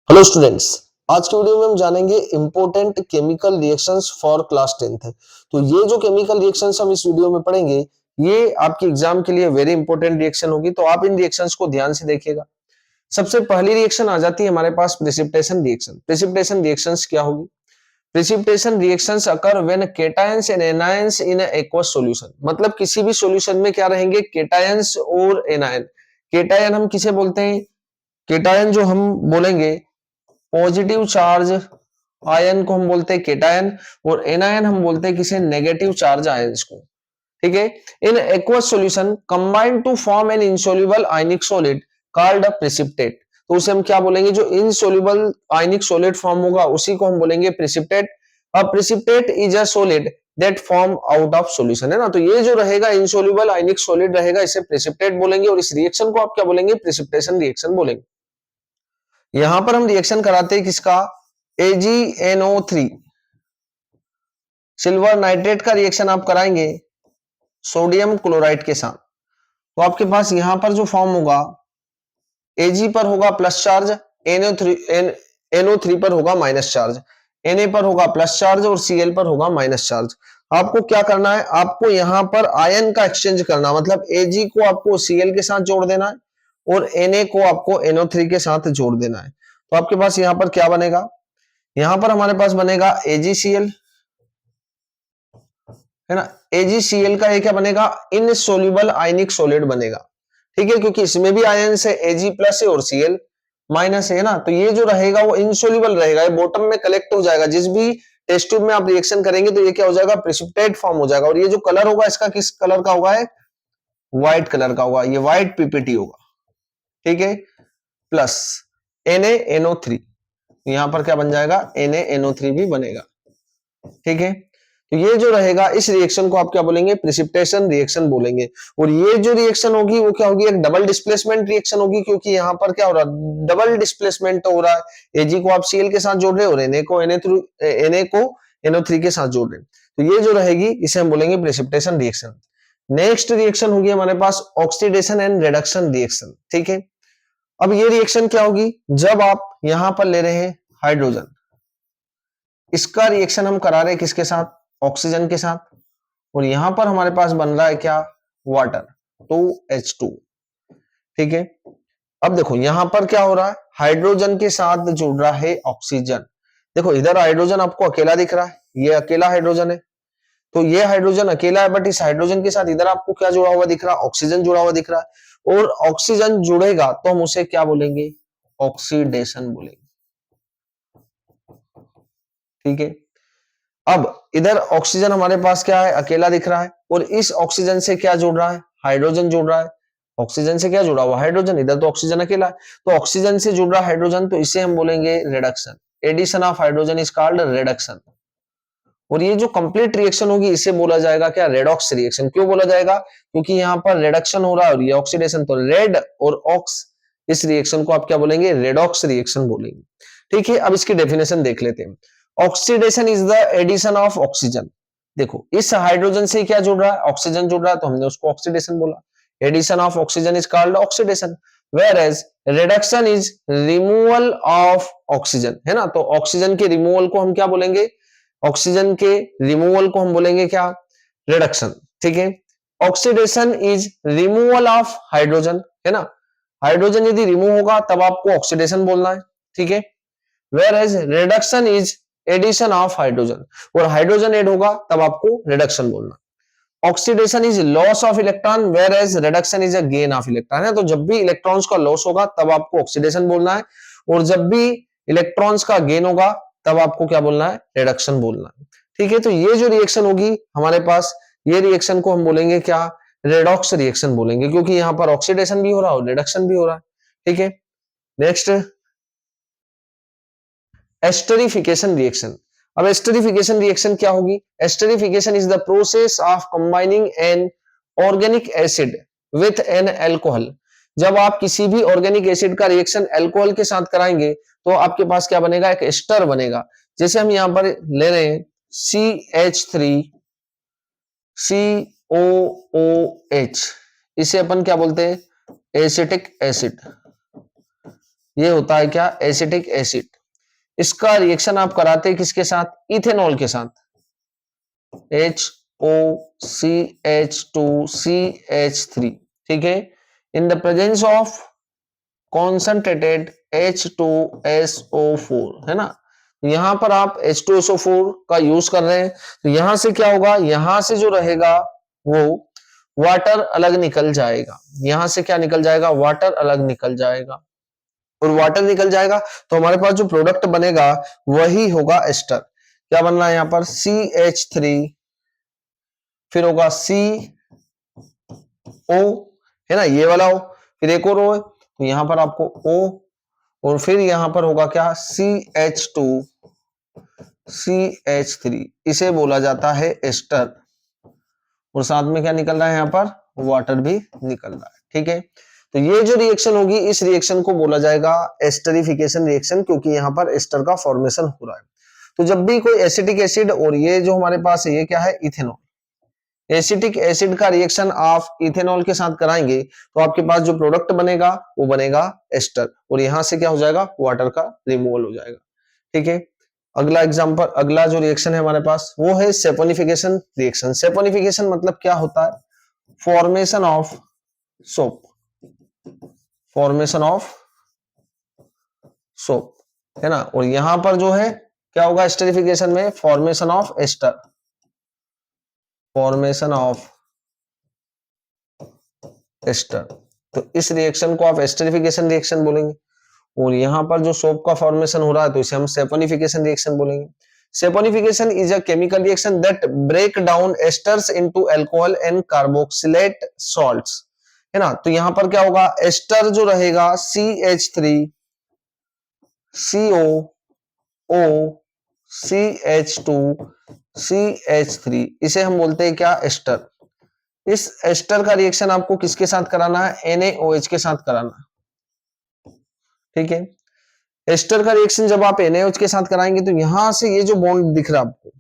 Hello students. आज की video में हम जानेंगे important chemical reactions for class 10th। तो ये जो केमिकल रिएक्शंस हम इस वीडियो में पढ़ेंगे ये आपके एग्जाम के लिए वेरी इंपॉर्टेंट रिएक्शन होगी, तो आप इन रिएक्शंस को ध्यान से देखिएगा। सबसे पहली रिएक्शन आ जाती है हमारे पास प्रेसिपिटेशन रिएक्शन। प्रेसिपिटेशन रिएक्शंस क्या होगी? Precipitation reactions occur when cations and anions in a aqueous solution. मतलब किसी भी सॉल्यूशन में क्या रहेंगे? केटायंस और एनायन। केटायन हम किसे बोलते हैं? केटायन जो हम बोलेंगे पॉजिटिव चार्ज आयन को हम बोलते हैं केटायन, और एनायन हम बोलते हैं किसे? नेगेटिव चार्ज आयंस को। ठीक है। In aqueous solution combine to form an insoluble ionic solid called a precipitate. तो उसे हम क्या बोलेंगे? जो इनसोल्यूबल आयनिक सॉलिड फॉर्म होगा उसी को हम बोलेंगे precipitate. A precipitate is a solid that form out of solution, है ना। तो ये जो रहेगा इनसोल्यूबल आयनिक सॉलिड रहेगा, इसे प्रेसिपिटेट बोलेंगे, और इस रिएक्शन को आप क्या बोलेंगे? प्रेसिपिटेशन रिएक्शन बोलेंगे। यहां पर हम रिएक्शन कराते हैं किसका? AgNO3 सिल्वर नाइट्रेट का रिएक्शन आप कराएंगे सोडियम क्लोराइड के साथ। तो आपके पास यहां पर जो फॉर्म होगा Ag पर होगा प्लस चार्ज, NO3 पर होगा माइनस चार्ज, Na पर होगा प्लस चार्ज और Cl पर होगा माइनस चार्ज। आपको क्या करना है? आपको यहां पर आयन का एक्सचेंज करना, मतलब Ag को आपको Cl के साथ जोड़ देना है और Na को आपको NO3 के साथ जोड़ देना है। तो आपके पास यहां पर क्या बनेगा? यहां पर हमारे पास बनेगा AgCl, है ना। AgCl का ये क्या बनेगा? इनसोल्यूबल आयनिक सॉलिड बनेगा। ठीक है, क्योंकि इसमें भी आयन से Ag प्लस है और Cl माइनस है ना। तो ये जो रहेगा वो इनसोल्यूबल रहेगा, ये बॉटम में कलेक्ट हो जाएगा। जिस भी टेस्ट ट्यूब में आप रिएक्शन करेंगे तो ये क्या हो जाएगा? प्रेसिपिटेट फॉर्म हो जाएगा। और ये जो कलर होगा इसका किस कलर का होगा? है व्हाइट कलर का होगा, ये व्हाइट पीपीटी होगा। ठीक है, प्लस NaNO3, यहां पर क्या बन जाएगा? NaNO3 भी बनेगा। ठीक है, तो ये जो रहेगा इस रिएक्शन को आप क्या बोलेंगे? प्रेसिपिटेशन रिएक्शन बोलेंगे। और ये जो रिएक्शन होगी वो क्या होगी? एक डबल डिस्प्लेसमेंट रिएक्शन होगी, क्योंकि यहां पर क्या हो रहा है? डबल डिस्प्लेसमेंट हो रहा है। Ag को आप Cl के साथ जोड़ रहे हो और Na को NO3 के साथ जोड़ रहे हैं। तो ये जो रहेगी इसे हम बोलेंगे प्रेसिपिटेशन रिएक्शन। नेक्स्ट रिएक्शन होगी हमारे पास ऑक्सीडेशन एंड रिडक्शन रिएक्शन। ठीक है, अब ये रिएक्शन क्या होगी? जब आप यहां पर ले रहे हैं हाइड्रोजन, इसका रिएक्शन हम करा रहे हैं किसके साथ? ऑक्सीजन के साथ, और यहां पर हमारे पास बन रहा है क्या? Water, 2H2। ठीक है, अब देखो यहां पर क्या हो रहा है? हाइड्रोजन के साथ जुड़ रहा है ऑक्सीजन। देखो इधर हाइड्रोजन आपको अकेला दिख रहा है, ये अकेला हाइड्रोजन है। तो ये हाइड्रोजन अकेला है, बट इस हाइड्रोजन के साथ इधर आपको क्या जुड़ा हुआ दिख रहा है? ऑक्सीजन जुड़ा हुआ दिख रहा है। और ऑक्सीजन जुड़ेगा तो हम उसे क्या बोलेंगे? ऑक्सीडेशन बोलेंगे। ठीक है, अब इधर ऑक्सीजन हमारे पास क्या है? अकेला दिख रहा है, और इस ऑक्सीजन से क्या जुड़ रहा है? हाइड्रोजन जुड़ रहा है। ऑक्सीजन से क्या जुड़ा हुआ? हाइड्रोजन। इधर तो ऑक्सीजन अकेला है, तो ऑक्सीजन से जुड़ रहा है हाइड्रोजन, तो इसे हम बोलेंगे reduction. Addition of hydrogen is called reduction. और ये जो कंप्लीट रिएक्शन होगी इसे बोला जाएगा क्या? Redox reaction. क्यों बोला जाएगा? क्योंकि यहाँ पर रिडक्शन हो रहा है और ये ऑक्सीडेशन, तो रेड और ऑक्स, इस रिएक्शन को आप क्या बोलेंगे? रेडॉक्स रिएक्शन बोलेंगे। ठीक है, अब इसकी डेफिनेशन देख लेते हैं। Oxidation is the addition of oxygen. देखो इस हाइड्रोजन से क्या जुड़ रहा है? ऑक्सीजन जुड़ रहा है, तो हमने उसको ऑक्सीडेशन बोला। Addition of oxygen is called oxidation, whereas reduction is removal of oxygen, है ना। तो ऑक्सीजन के रिमूवल को हम क्या बोलेंगे? ऑक्सीजन के रिमूवल को हम बोलेंगे क्या? रिडक्शन। ठीक है, oxidation is removal of hydrogen, है ना। हाइड्रोजन यदि रिमूव होगा तब आपको ऑक्सीडेशन बोलना है। ठीक है, whereas reduction is addition of hydrogen, और हाइड्रोजन ऐड होगा तब आपको रिडक्शन बोलना। Oxidation is loss of electron, whereas reduction is a gain of electron, है। तो जब भी इलेक्ट्रॉन्स का लॉस होगा तब आपको ऑक्सीडेशन बोलना है, और जब भी इलेक्ट्रॉन्स का गेन होगा तब आपको क्या बोलना है? रिडक्शन बोलना है। ठीक है, तो ये जो रिएक्शन होगी हमारे पास, ये रिएक्शन को हम बोलेंगे क्या? रेडॉक्स रिएक्शन बोलेंगे, क्योंकि यहां पर ऑक्सीडेशन भी हो रहा है और रिडक्शन भी हो रहा है। ठीक है, नेक्स्ट एस्टरिफिकेशन रिएक्शन। अब एस्टरिफिकेशन रिएक्शन क्या होगी? Esterification is the process of combining an organic acid with an alcohol. जब आप किसी भी ऑर्गेनिक एसिड का रिएक्शन अल्कोहल के साथ कराएंगे तो आपके पास क्या बनेगा? एक एस्टर बनेगा। जैसे हम यहां पर ले रहे हैं CH3COOH, इसे अपन क्या बोलते हैं? Acetic acid. ये होता है क्या, एसिटिक एसिड। इसका रिएक्शन आप कराते हैं किसके साथ, इथेनॉल के साथ, HOCH2CH3, ठीक है, in the presence of concentrated H2SO4, है ना। यहां पर आप H2SO4 का यूज कर रहे हैं, तो यहां से क्या होगा, यहां से जो रहेगा वो वाटर अलग निकल जाएगा, यहां से क्या निकल जाएगा, वाटर अलग निकल जाएगा, और वाटर निकल जाएगा तो हमारे पास जो प्रोडक्ट बनेगा वही होगा एस्टर। क्या बन रहा है यहाँ पर, CH3, फिर होगा CO, है ना, ये वाला हो, फिर एक और O है, तो यहां पर आपको O, और फिर यहां पर होगा क्या, CH2CH3, इसे बोला जाता है एस्टर, और साथ में क्या निकल रहा है, यहाँ पर वाटर भी निकल रहा है, ठीक है। तो ये जो रिएक्शन होगी, इस रिएक्शन को बोला जाएगा एस्टरिफिकेशन रिएक्शन, क्योंकि यहाँ पर एस्टर का फॉर्मेशन हो रहा है। तो जब भी कोई एसिटिक एसिड, और ये जो हमारे पास है ये क्या है, इथेनॉल, एसिटिक एसिड का रिएक्शन आप इथेनॉल के साथ कराएंगे तो आपके पास जो प्रोडक्ट बनेगा वो बनेगा एस्टर, और यहां से क्या हो जाएगा, वाटर का रिमूवल हो जाएगा, ठीक है। अगला एग्जांपल, अगला जो रिएक्शन है हमारे पास वो है सेपोनिफिकेशन रिएक्शन। सेपोनिफिकेशन मतलब क्या होता है, formation of soap, formation of soap, है ना। और यहां पर जो है क्या होगा, एस्टरिफिकेशन में formation of ester, formation of ester, तो इस रिएक्शन को आप एस्टरिफिकेशन रिएक्शन बोलेंगे। और यहां पर जो सोप का फॉर्मेशन हो रहा है तो इसे हम सेपोनिफिकेशन रिएक्शन बोलेंगे। Saponification is a chemical reaction that break down esters into alcohol and carboxylate salts, है ना। तो यहां पर क्या होगा, एस्टर जो रहेगा CH3, COO, CH2, CH3, इसे हम बोलते हैं क्या, एस्टर। इस एस्टर का रिएक्शन आपको किसके साथ कराना है, NaOH के साथ कराना है, ठीक है। एस्टर का रिएक्शन जब आप NaOH के साथ कराएंगे तो यहां से ये जो बॉन्ड दिख रहा है आपको,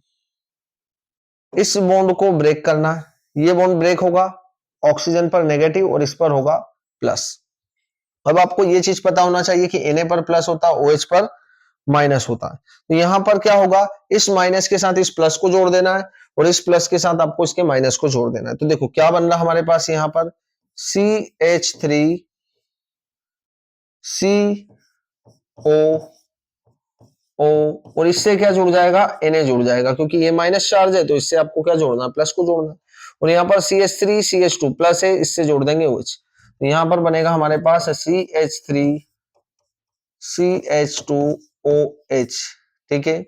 इस बॉन्ड को ब्रेक करना है, ये बॉन्ड ब्रेक होगा ऑक्सीजन पर नेगेटिव और इस पर होगा प्लस। अब आपको ये चीज पता होना चाहिए कि Na पर प्लस होता है, OH पर माइनस होता है। तो यहां पर क्या होगा, इस माइनस के साथ इस प्लस को जोड़ देना है, और इस प्लस के साथ आपको इसके माइनस को जोड़ देना है। तो देखो क्या बन रहा है हमारे पास यहां पर, CH3, CO, O, और इससे क्या जुड़ जाएगा, Na जुड़ जाएगा, क्योंकि ये माइनस चार्ज है तो इससे आपको क्या जोड़ना है, प्लस को जोड़ना है। और यहाँ पर CH3 CH2 प्लस है, इससे जोड़ देंगे OH, तो यहाँ पर बनेगा हमारे पास CH3 CH2OH, ठीक है।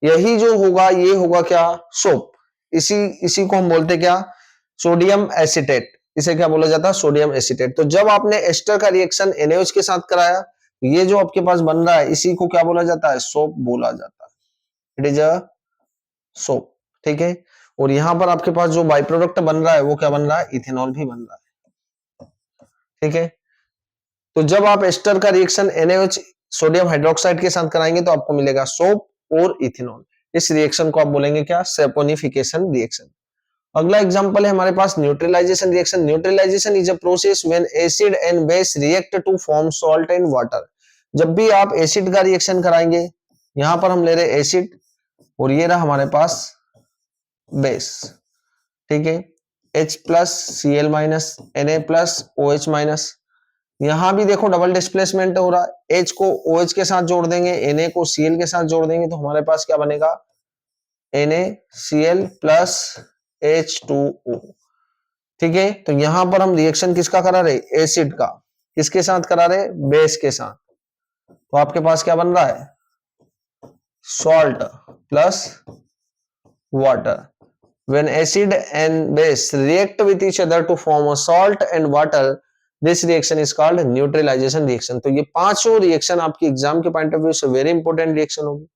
यही जो होगा ये होगा क्या, सोप। इसी इसी को हम बोलते क्या, सोडियम एसिटेट, इसे क्या बोला जाता है, सोडियम एसिटेट। तो जब आपने एस्टर का रिएक्शन NaOH के साथ कराया, ये जो आपके पास बन रहा है इसी को क्या बोला जाता है, सोप बोला जाता है, इट इज अ सोप, ठीक है। और यहां पर आपके पास जो बाई प्रोडक्ट बन रहा है वो क्या बन रहा है, इथेनॉल भी बन रहा है, ठीक है। तो जब आप एस्टर का रिएक्शन NaOH सोडियम हाइड्रोक्साइड के साथ कराएंगे तो आपको मिलेगा सोप और इथेनॉल। इस रिएक्शन को आप बोलेंगे क्या, सेपोनिफिकेशन रिएक्शन। अगला एग्जांपल है हमारे पास neutralization reaction. Neutralization is a process when acid and base react to form salt and water. जब भी आप एसिड का रिएक्शन कराएंगे, यहां पर हम ले रहे एसिड और ये रहा हमारे पास बेस, ठीक है, H plus Cl minus Na plus OH minus. यहां भी देखो डबल डिस्प्लेसमेंट हो रहा है, H को OH के साथ जोड़ देंगे, Na को Cl के साथ जोड़ देंगे, तो हमारे पास क्या बनेगा, NaCl प्लस H2O, ठीक है। तो यहां पर हम रिएक्शन किसका करा रहे, एसिड का, किसके साथ करा रहे, बेस के साथ। तो आपके पास क्या बन रहा है, salt plus water. When acid and base react with each other to form a salt and water, this reaction is called neutralization reaction। तो ये पांचों रिएक्शन आपकी एग्जाम के पॉइंट ऑफ व्यू से वेरी इंपॉर्टेंट रिएक्शन होगी।